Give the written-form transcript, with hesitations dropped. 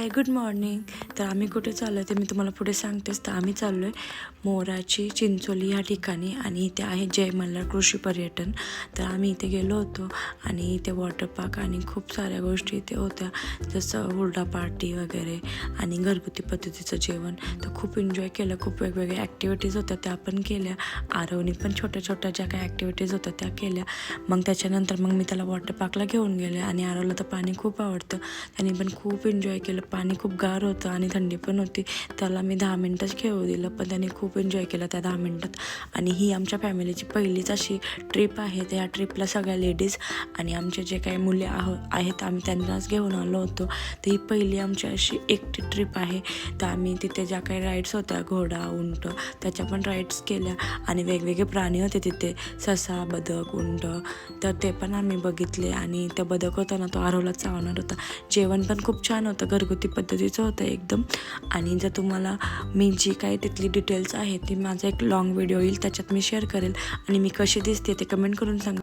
हाय, good morning. तर आम्ही कुठे चाललो आहे ते मी तुम्हाला पुढे सांगतेच. तर आम्ही चाललो आहे मोराची चिंचोली ह्या ठिकाणी आणि इथे आहे जय मल्हार कृषी पर्यटन. तर आम्ही इथे गेलो होतो आणि इथे वॉटर पार्क आणि खूप साऱ्या गोष्टी इथे होत्या, जसं हुरडा पार्टी वगैरे आणि घरगुती पद्धतीचं जेवण. तर खूप एन्जॉय केलं. खूप वेगवेगळ्या ॲक्टिव्हिटीज होत्या त्या पण केल्या. आरवनी पण छोट्या छोट्या ज्या काही ॲक्टिव्हिटीज होत्या त्या केल्या. मग त्याच्यानंतर मी त्याला वॉटर पार्कला घेऊन गेले आणि आरवला तर पाणी खूप आवडतं. त्याने पण खूप एन्जॉय केलं. पाणी खूप गार होतं आणि थंडी पण होती. त्याला मी 10 मिनटंच खेळू दिलं, पण त्याने खूप एन्जॉय केलं त्या 10 मिनटात. आणि ही आमच्या फॅमिलीची पहिलीच अशी ट्रिप आहे. त्या ट्रिपला सगळ्या लेडीज आणि आमचे जे काही मुले आहेत आम्ही त्यांनाच घेऊन आलो होतो. तर ही पहिली आमची अशी एकटी ट्रिप आहे. तर आम्ही तिथे ज्या काही राईड्स होत्या, घोडा, उंट, त्याच्या पण राईड्स केल्या आणि वेगवेगळे प्राणी होते तिथे, ससा, बदक, उंट, तर ते पण आम्ही बघितले. आणि त्या बदक होता ना, तो आरवला चावणार होता. जेवण पण खूप छान होतं, घरगुती पद्धतीचं होतं एकदम. आणि जर तुम्हाला मी जी काही तिथली डिटेल्स आहे ती माझा एक लॉंग व्हिडिओ येईल, त्याच्यात मी शेअर करेल आणि मी कशी दिसते ते कमेंट करून सांगा.